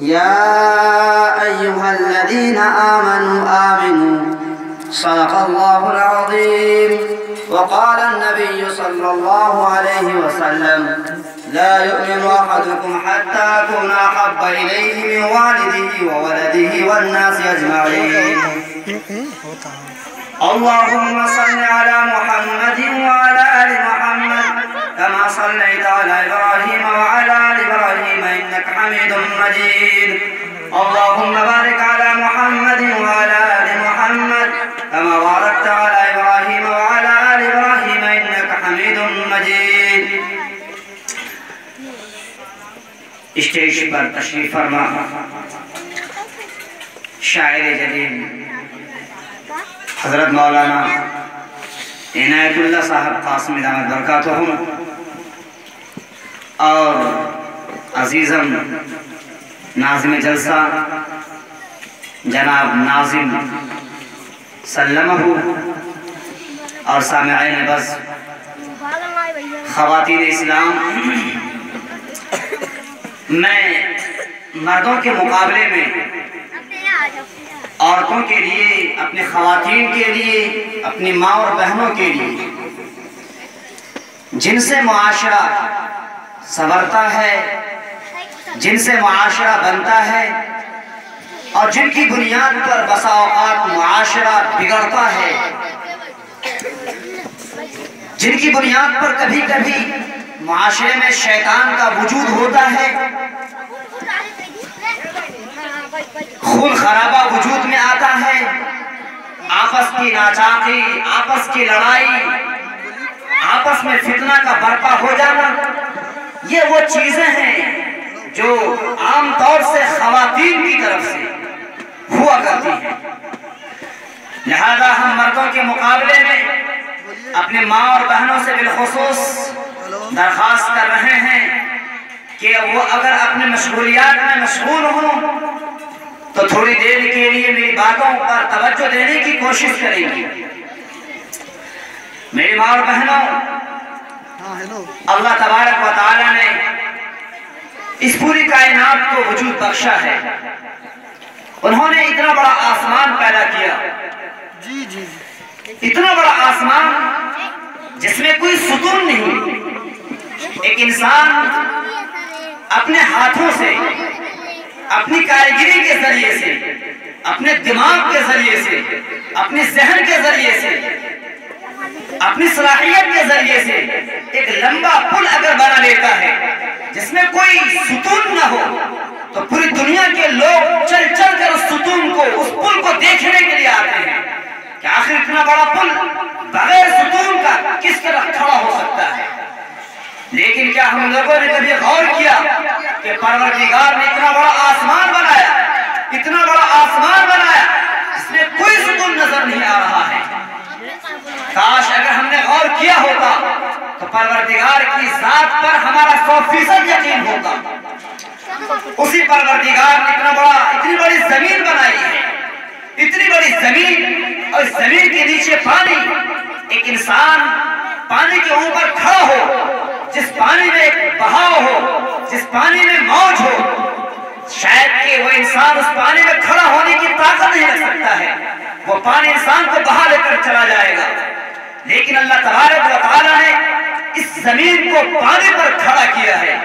يا أيها الذين آمنوا صدق الله العظيم. وقال النبي صلى الله عليه وسلم لا يؤمن أحدكم حتى أكون أحب إليه من والده وولده والناس أجمعين. اللهم صل على محمد وعلى آل محمد كما صليت على إبراهيم وعلى آل إبراهيم إنك حميد مجيد. اللهم بارك على محمد وعلى آل محمد كما باركت على إبراهيم وعلى آل إبراهيم إنك حميد مجيد. اسٹیج پر تشریف فرما شاعر جلیل حضرت مولانا عنایت اللہ صاحب قاسم دامت برکاتہم اور عزیزم ناظم جلسہ جناب ناظم سلمہ اور سامعین بس خواتین اسلام، میں مردوں کے مقابلے میں عورتوں کے لیے، اپنے خواتین کے لیے، اپنی ماں اور بہنوں کے لیے جن سے معاشرہ سنورتا ہے، جن سے معاشرہ بنتا ہے اور جن کی بنیاد پر بسا اوقات معاشرہ بگڑتا ہے، جن کی بنیاد پر کبھی کبھی معاشرے میں شیطان کا وجود ہوتا ہے، خون خرابہ وجود میں آتا ہے، آپس کی ناچاقی، آپس کی لڑائی، آپس میں فتنہ کا برپا ہو جانا، یہ وہ چیزیں ہیں جو عام طور سے خواتین کی طرف سے ہوا کرتی ہیں۔ لہذا ہم مردوں کے مقابلے میں اپنے ماں اور بہنوں سے بالخصوص درخواست کر رہے ہیں کہ وہ اگر اپنے مشغولیات میں مشغول ہوں تو تھوڑی دیر کے لیے میری باتوں پر توجہ دینے کی کوشش کریں گی۔ میری ماں اور بہنوں، اللہ تبارک و تعالی نے اس پوری کائنات کو وجود بخشا ہے۔ انہوں نے اتنا بڑا آسمان پیدا کیا، اتنا بڑا آسمان جس میں کوئی ستون نہیں۔ ایک انسان اپنے ہاتھوں سے، اپنی کاریگری کے ذریعے سے، اپنے دماغ کے ذریعے سے، اپنے ذہن کے ذریعے سے، اپنی صلاحیت کے ذریعے سے ایک لمبا پل اگر بنا لیتا ہے جس میں کوئی ستون نہ ہو تو پوری دنیا کے لوگ چل چل کر اس ستون کو، اس پل کو دیکھنے کے لیے آتے ہیں کہ آخر اتنا بڑا پل بغیر ستون کا کس طرح کھڑا ہو سکتا ہے۔ لیکن کیا ہم لوگوں نے کبھی غور کیا کہ پروردگار نے اتنا بڑا آسمان بنایا، اتنا بڑا آسمان بنایا جس میں کوئی ستون نظر نہیں آ رہا ہے؟ کاش اگر ہم نے غور کیا ہوتا تو پروردگار کی ذات پر ہمارا 100% یقین ہوتا۔ اسی پروردگار نے اتنی بڑی زمین بنائی ہے، اتنی بڑی زمین، اور زمین کے نیچے پانی۔ ایک انسان پانی کے اوپر کھڑا ہو، جس پانی میں ایک بہاؤ ہو، جس پانی میں موج ہو، شاید کہ وہ انسان اس پانی میں کھڑا ہونے کی طاقت نہیں رکھ سکتا ہے، وہ پانی انسان کو بہا لے کر چلا جائے گا۔ لیکن اللہ تبارک و تعالی نے اس زمین کو پانی پر کھڑا کیا ہے،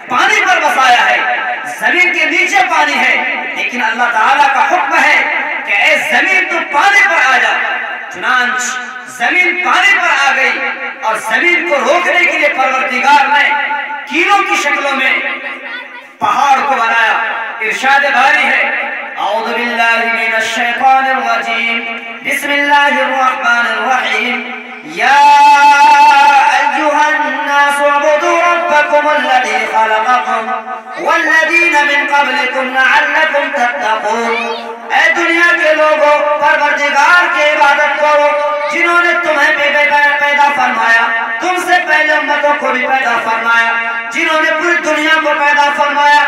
پانی پر بسایا ہے۔ زمین کے نیچے پانی ہے، لیکن اللہ تعالیٰ کا حکم ہے کہ اے زمین تو پانی پر آ جا۔ چنانچہ زمین پانی پر آ گئی اور زمین کو روکنے کے لیے پروردگار نے کیلوں کی شکلوں میں پہاڑ کو بنایا۔ ارشاد باری ہے، اعوذ باللہ من الشیطان الرجیم، بسم اللہ الرحمن الرحیم، یا ایہا الناس اعبدوا ربکم الذی خلقکم والذین من قبلکم لعلکم تتقون۔ اے دنیا کے لوگوں، پروردگار کی عبادت کرو جنہوں نے تمہیں پیدا فرمایا، تم سے پہلے امتوں کو بھی پیدا فرمایا، جنہوں نے پوری دنیا کو پیدا فرمایا،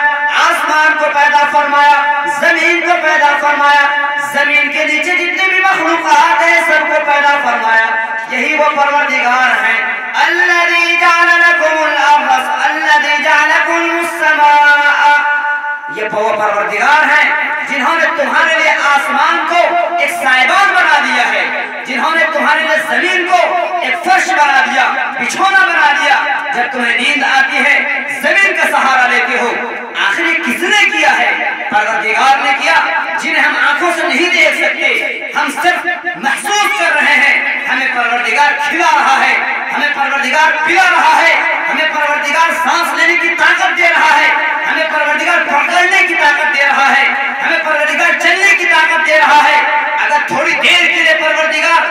آسمان کو پیدا فرمایا، زمین کو پیدا فرمایا، زمین کے نیچے جتنے بھی مخلوقات ہیں سب کو پیدا فرمایا۔ یہی وہ پروردگار ہیں، الذی جعل لکم الارض، الذی جعل لکم السماء، یہ وہ परवरदिगार हैं जिन्होंने तुम्हारे लिए आसमान को एक साइबान बना दिया है, जिन्होंने तुम्हारे लिए जमीन को एक फर्श बना दिया, बिछोना बना दिया। जब तुम्हें नींद आती है जमीन का सहारा लेते हो। आखिर किसने किया है? परवरदिगार ने किया, जिन्हें हम आंखों से नहीं देख सकते, हम सिर्फ महसूस कर रहे हैं। हमें परवरदिगार खिला रहा है, हमें परवरदिगार पिला रहा है, हमें परवरदिगार सांस लेने की ताकत दे रहा है, हमें परवरदिगार पकड़ने की ताकत दे रहा है, हमें परवरदिगार चलने की ताकत दे रहा है। अगर थोड़ी देर के लिए परवरदिगार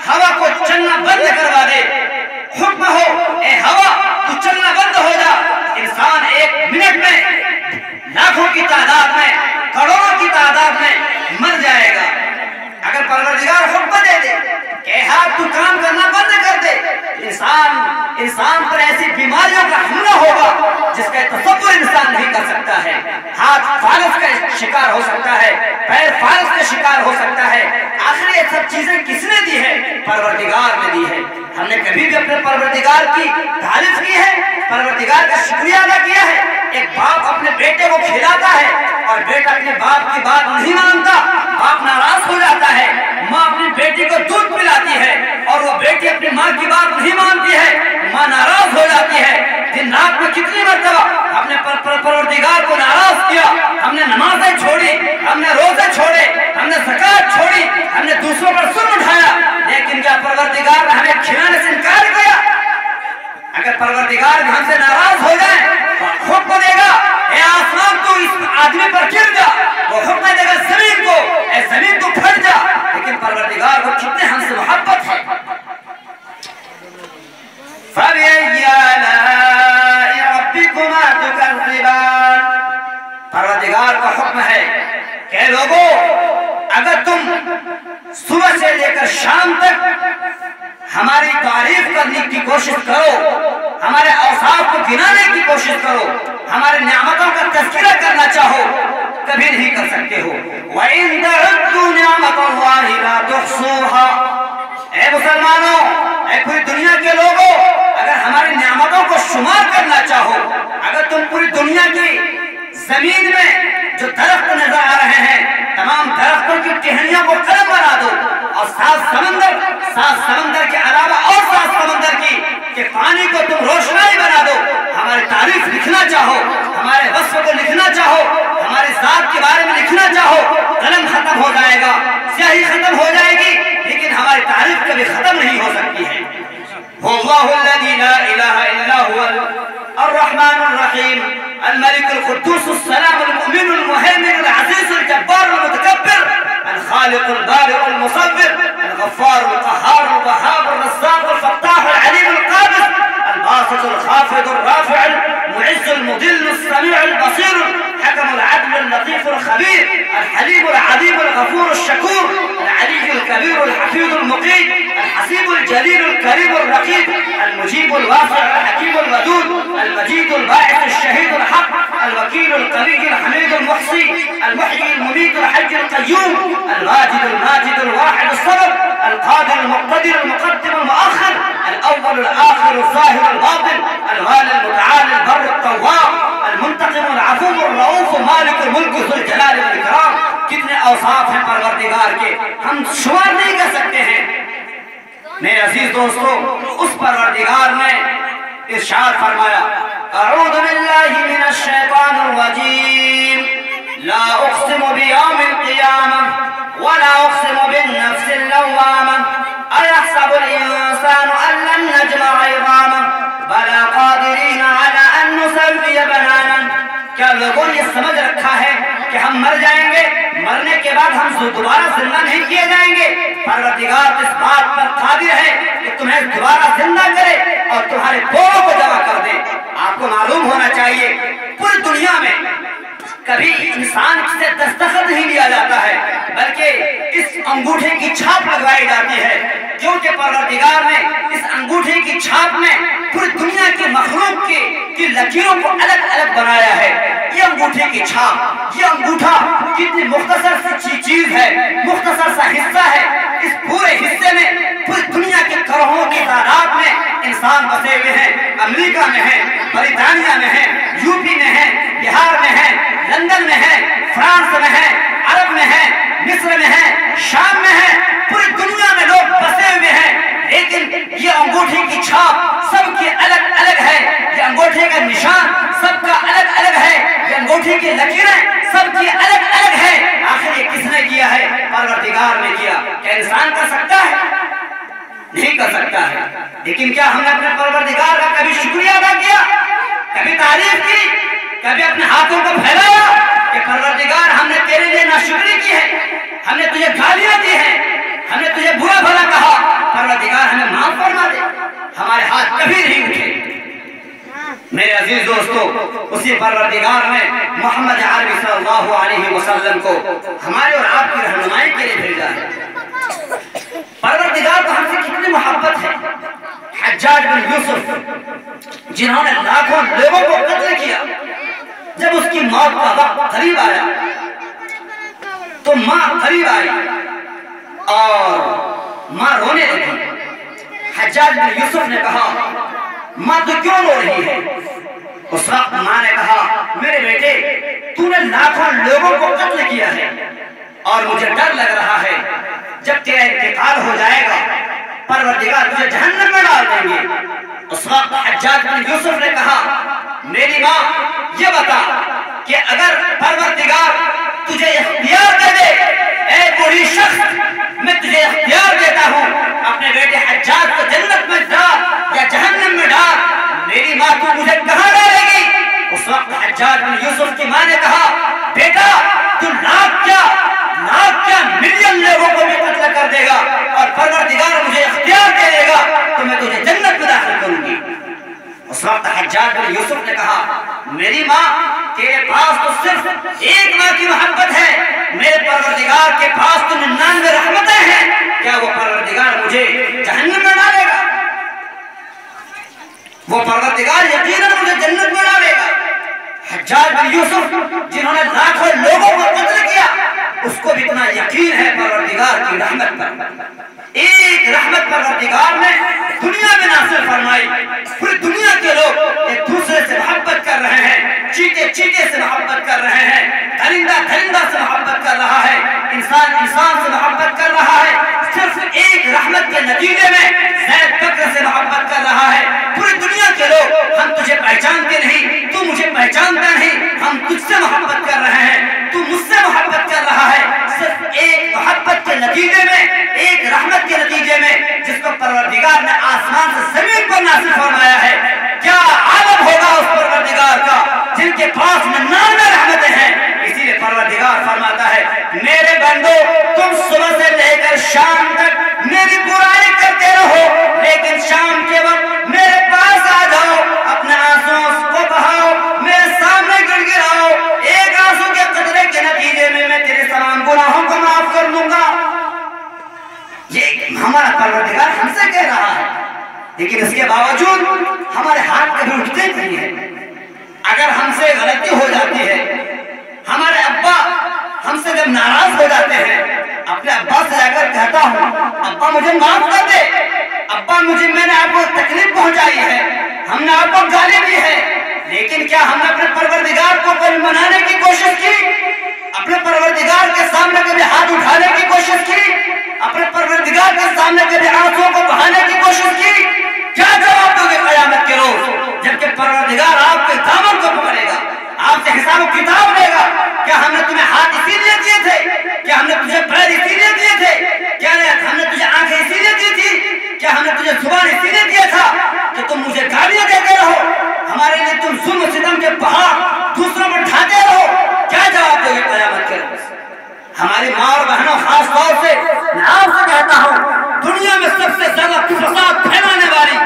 हवा को चलना बंद करवा दे, हुक्म हो ए हवा तू चलना बंद हो जा, इंसान 1 मिनट में लाखों की तादाद में, करोड़ों की तादाद में मर जाएगा। अगर परवरदिगार हुक्म दे दे कि हाँ तू काम करना बंद कर दे, इंसान पर ऐसी बीमारियों का हमला होगा जिसका तसव्वुर इंसान नहीं कर सकता है। हाथ फालस का शिकार हो सकता है, पैर फालस का शिकार हो सकता है। आखिर ये सब चीजें किसने दी है? परवरदिगार ने दी है। हमने कभी भी अपने परवरदिगार की तारीफ की है? परवरदिगार का शुक्रिया अदा किया है? एक बाप अपने बेटे को खिलाता है और बेटा अपने बाप की बात नहीं मानता, बाप नाराज हो जाता है। माँ अपनी बेटी को दूध पिलाती है और वो बेटी अपनी माँ की बात नहीं मानती है, माँ नाराज हो जाती है। दिन रात में कितनी मर्तबा अपने परवरदिगार को नाराज किया, हमने नमाजें छोड़ी, हमने रोजे छोड़े, हमने ज़कात छोड़ी, हमने दूसरों पर सुर उठाया, लेकिन क्या परवरदिगार ने हमें खिलाने से इनकार किया? अगर परवरदिगार भी हमसे नाराज हो जाए, हुक्म देगा ए आसमान तू इस आदमी पर गिर जा, वो हुक्म देगा जमीन को ए जमीन तू फट जा। लेकिन परवरदिगार को कितने हमसे मोहब्बत है। परवरदिगार का हुक्म है कि लोगों अगर तुम सुबह से लेकर शाम तक हमारी तारीफ करने की कोशिश करो, हमारे औसाफ को गिनाने की कोशिश करो, हमारे नियामतों का तज़किरा करना चाहो, कभी नहीं कर सकते हो। वइन तअद्दू निअमतल्लाहि ला तुहसूहा। ऐ मुसलमानों, ऐ पूरी दुनिया के लोगों, अगर हमारी नियामतों को शुमार करना चाहो, अगर तुम पूरी दुनिया की जमीन में जो दरख्त नजर आ रहे हैं, तमाम दरख्तों की टहनियों को कलम बना दो और 7 समंदर के अलावा और 7 समंदर के पानी को तुम रोशनाई बना दो, हमारी तारीफ लिखना चाहो, हमारे वस्फ को लिखना चाहो, हमारे ज़ात के बारे में लिखना चाहो, कलम खत्म हो जाएगा, स्याही खत्म हो जाएगी, लेकिन हमारी तारीफ कभी खत्म नहीं हो सकती है। हुवल्लाहुल्लज़ी ला इलाहा इल्ला हुवल अर्रहमानुर रहीम الملك القدوس السلام المؤمن المهيمن العزيز الجبار المتكبر الخالق البارئ المصور الغفار القهار الوهاب الرزاق الفتاح العليم القادر الباسط الخافض الرافع المعز المضل السميع البصير الحكم العدل اللطيف الخبير الحليم العظيم الغفور الشكور العلي الكبير الحفيظ المقيت الحسيب الجليل الكريم الرقيب المجيب الواسع الحكيم الودود المجيد الباعث الشهيد الحق الوكيل القوي الحميد المحصي المحيي المميت الحي القيوم الواجد الماجد الواحد الصمد القادر المقتدر المقدم المؤخر الاول الاخر الظاهر الباطن الوالي المتعالي البر التواب المنتقم العفو الرؤوف مالك الملك ذو الجلال والاكرام. کتنے اوصاف ہیں پروردگار کے ہم شمار نہیں کر سکتے ہیں. میرے عزیز دوستو, اس پروردگار نے ارشاد فرمایا اعوذ باللہ من الشیطان الرجیم لا اقسم بیوم القیامہ ولا اقسم بالنفس اللوامہ ایحسب الانسان ان لن نجمع عظامہ بلا قادرین علی ان نسوی بنانا. کیا لوگوں نے سمجھ رکھا ہے کہ ہم مر جائیں گے, مرنے کے بعد ہم دوبارہ زندہ نہیں کیے جائیں گے؟ پروردگار اس بات پر قادر ہے کہ تمہیں دوبارہ زندہ کرے اور تمہارے پوروں کو جمع کر دے. آپ کو معلوم ہونا چاہیے پوری دنیا میں کبھی انسان سے دستخط نہیں لیا جاتا ہے, بلکہ اس انگوٹھے کی چھاپ لگوائی جاتی ہے, کیونکہ پروردگار نے اس انگوٹھے کی چھاپ میں پوری دنیا کی مخلوق کی لکیروں کو الگ الگ بنایا ہے. یہ انگوٹھے کی چھاپ, یہ انگوٹھا کتنی مختصر سی چیز ہے, مختصر سا حصہ ہے. اس پورے حصے میں پوری دنیا کے करोड़ों की तादाद में इंसान बसे हुए हैं, अमेरिका में हैं, ब्रिटानिया में हैं, यूपी में हैं, बिहार में हैं, लंदन में हैं, फ्रांस में हैं, अरब में हैं, मिस्र में हैं, शाम में हैं, पूरी दुनिया में लोग बसे हुए हैं। लेकिन ये अंगूठी की छाप सबकी अलग अलग है, ये अंगूठे का निशान सबका अलग अलग है, ये अंगूठी की लकीरें सबकी अलग अलग है। आखिर ये किसने किया है? परवरदिगार ने किया। क्या इंसान कर सकता है? नहीं कर सकता है। लेकिन क्या हमने अपने परवरदिगार का कभी शुक्रिया अदा किया, कभी तारीफ की, कभी अपने हाथों को फैलाया कि परवरदिगार हमने तेरे लिए नाशुक्री की है, हमने तुझे गालियां दी हैं, हमने तुझे बुरा भला कहा, परवरदिगार हमें माफ फरमा दे। हमारे हाथ कभी नहीं उठे। मेरे अजीज दोस्तों, उसी परवरदिगार ने मोहम्मद अरबी सल्लल्लाहु अलैहि वसल्लम को हमारे और आपकी रहनुमाई के लिए भेजा है। परवरदिगार को हमसे कितनी मोहब्बत है। हज्जाज बिन यूसुफ जिन्होंने लाखों लोगों को कत्ल किया, जब उसकी मौत का वक्त करीब आया तो माँ करीब आई और माँ रोने लगी। हज्जाज बिन यूसुफ ने कहा, माँ तू क्यों रो रही है? उस वक्त माँ ने कहा, मेरे बेटे तूने लाखों लोगों को कत्ल किया है और मुझे डर लग रहा है जब तेरा इंतकाल हो जाएगा परवरदिगार तुझे जहन्नम में डाल देंगे। उस वक्त हज्जाज बिन यूसुफ ने कहा, मेरी माँ ये बता कि अगर परवरदिगार तुझे इख्तियार दे दे, ऐ बूढ़ी शख्स मैं तुझे इख्तियार देता हूँ, अपने बेटे हज्जाज को जन्नत में डाल या जहन्नम में डाल, मेरी माँ तू मुझे कहाँ डालेगी? उस वक्त हज्जाज बिन यूसुफ की माँ ने कहा, बेटा तू लाख क्या मिलियन लोगों को भी कत्ल कर देगा और परवरदिगार मुझे इख्तियार दे देगा तो मैं तुझे जन्नत में दाखिल करूंगी। उस वक्त हज्जाज बिन यूसुफ ने कहा, मेरी माँ तेरे पास तो सिर्फ एक माँ की मोहब्बत है, मेरे परवरदिगार के पास तो 99 रहमतें हैं, क्या वो परवरदिगार मुझे जहन्नम में डालेगा? वो परवरदिगार यकीनन मुझे जन्नत में डालेगा। हज्जाज बिन यूसुफ जिन्होंने लाखों लोगों को कत्ल किया, उसको भी इतना यकीन है परवरदिगार की रहमत पर। एक रहमत परवरदिगार ने दुनिया में नासिल फरमाई, पूरी दुनिया के लोग एक दूसरे से मोहब्बत कर रहे हैं, चीते चीते से मोहब्बत कर रहे हैं, दरिंदा दरिंदा से मोहब्बत कर रहा है, इंसान इंसान से मोहब्बत कर रहा है। सिर्फ एक रहमत के नतीजे में ज़ैद बकर से मोहब्बत कर रहा है। पूरी दुनिया के लोग हम तुझे पहचानते नहीं, तू मुझे पहचानता नहीं, हम तुझसे मोहब्बत कर रहे हैं, तू मुझसे मोहब्बत कर रहा है। सिर्फ एक मोहब्बत के नतीजे में, एक रहमत के नतीजे में, जिसको परवरदिगार ने आसमान से जमीन पर नासिल फरमाया है। क्या आलम होगा उस परवरदिगार का जिनके पास 99 रहमतें हैं। इसीलिए परवरदिगार फरमाता है, मेरे बंदो तुम सुबह से लेकर शाम तक मेरी बुराई करते रहो, लेकिन शाम के वक्त मेरे पास आ जाओ, अपने आंसुओं को बहाओ, मेरे सामने गिड़गिड़ाओ, एक आंसू के कतरे के नतीजे में मैं तेरे तमाम गुनाहों को माफ कर दूंगा। ये हमारा परवरदिगार हमसे कह रहा है, लेकिन इसके बावजूद हमारे हाथ कभी उठते नहीं है। अगर हमसे गलती हो जाती है, हमारे अब्बा हमसे जब नाराज हो जाते हैं, अपने अब्बा से जाकर कहता हूँ, अब्बा मुझे माफ कर दे, अब्बा मैंने आपको तकलीफ पहुंचाई है, हमने आपको गाली दी है, लेकिन क्या हमने अपने परवरदिगार को कभी मनाने की कोशिश की? अपने परवरदिगार के सामने कभी हाथ उठाने की कोशिश की? अपने परवरदिगार के सामने कभी आंसुओं को बहाने की कोशिश की? क्या जवाब दोगे क़यामत के रोज, जबकि परवरदिगार आपके दामन को पकड़ेगा, आपसे हिसाब किताब लेगा? क्या हमने तुम्हें हाथ इसीलिए दिए थे? क्या हमने तुझे पैर इसीलिए दिए थे? क्या हमने तुझे आंखें इसीलिए दी थी? क्या हमने तुझे जुबान इसीलिए दिया था कि तुम मुझे गालियां देते रहो, हमारे लिए तुम जुल्म सितम के पहाड़ दूसरों पर ढाते रहो? क्या जवाब दोगे क़यामत के रोज? हमारी माँ और बहनों, खास तौर से मैं आपसे कहता हूँ, दुनिया में सबसे ज्यादा फसाद फैलाने वाली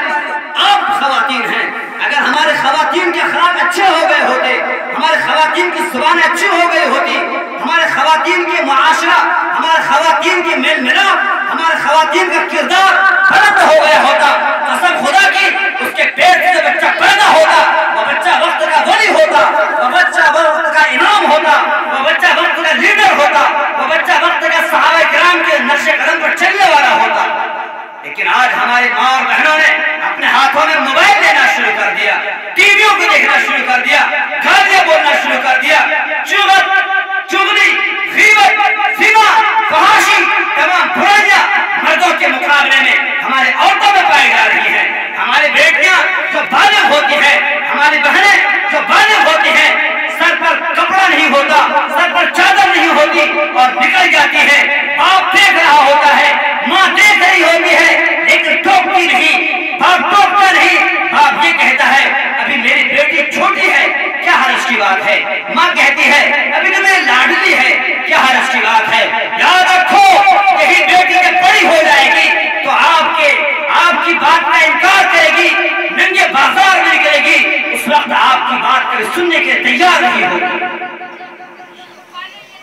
आप खवातीन हैं। अगर हमारे खवातीन के अखलाक अच्छे हो गए होते, हमारे खवातीन की जुबानें अच्छी हो गई होती, हमारे खवातीन के मुआशरा, हमारे खवातीन की मेल मिलाप, हमारे खवातीन का किरदार बुलंद हो गया होता, कसम खुदा की उसके पेट से बच्चा पैदा होता, वो बच्चा वक्त का वली होता, वो बच्चा वक्त का इमाम होता, वो बच्चा वक्त का लीडर होता, वो बच्चा वक्त का सहाबा किराम के नक्शे कदम पर चलने वाला होता। लेकिन आज हमारी हमारी बहनें जो बालिग होती हैं, सर पर कपड़ा नहीं होता, सर पर चादर नहीं होती और निकल जाती है, बाप देख रहा होता है, माँ देख रही होती है, लेकिन टोकती नहीं, बाप टोकता नहीं। बाप ये कहता है अभी मेरी बेटी छोटी है, क्या हर्ष की बात है। माँ कहती है अभी तो मेरी लाडली है, क्या हर्ष की बात है। याद रखो यही बेटी जब बड़ी हो जाएगी तो आपकी बात का इनकार करेगी, नंगे बाजार में निकलेगी, उस वक्त आपकी बात कभी सुनने के तैयार नहीं होगी।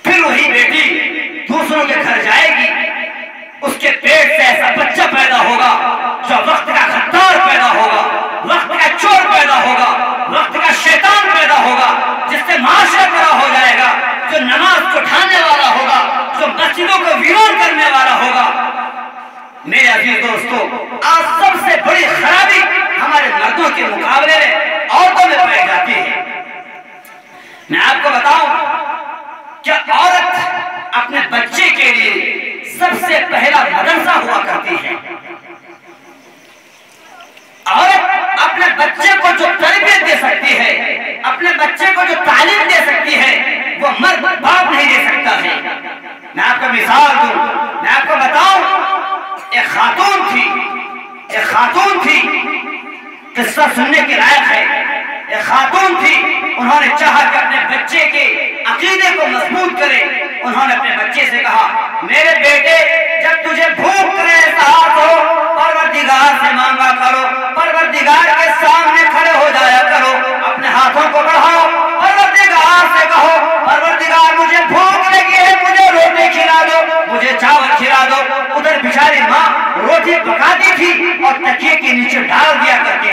फिर वही बेटी दूसरों के घर जाएगी, उसके पेट से ऐसा बच्चा पैदा होगा जो वक्त का खद्दार पैदा होगा, वक्त का चोर पैदा होगा, वक्त का शैतान पैदा होगा, जिससे माशरा खड़ा हो जाएगा, जो नमाज को ठाने वाला होगा, जो मस्जिदों को वीरान करने वाला होगा। मेरे अजीज दोस्तों, आज सबसे बड़ी खराबी हमारे मर्दों के मुकाबले में औरतों में पाई जाती है। मैं आपको बताऊं कि औरत अपने बच्चे के लिए सबसे पहला मदरसा हुआ करती है। औरत अपने बच्चे को जो तरबियत दे सकती है, अपने बच्चे को जो तालीम दे सकती है, वो मर्द बाप नहीं दे सकता है। मैं आपको मिसाल दूं, मैं आपको बताऊं, एक खातून थी, किस्सा सुनने के लायक है। एक खातून थी, उन्होंने चाहा कि अपने बच्चे के अकीदे को मजबूत करे। उन्होंने अपने बच्चे से कहा, मेरे बेटे जब तुझे भूख का एहसास हो, परवरदिगार से मांगा करो, परवरदिगार के सामने खड़े हो जाया करो, अपने हाथों को बढ़ाओ, परवरदिगार से कहो, परवरदिगार मुझे भूख लगी है, मुझे रोटी खिला दो, मुझे चावल खिला दो। उधर बेचारी माँ रोटी पकाती थी और तकिए के नीचे डाल दिया करती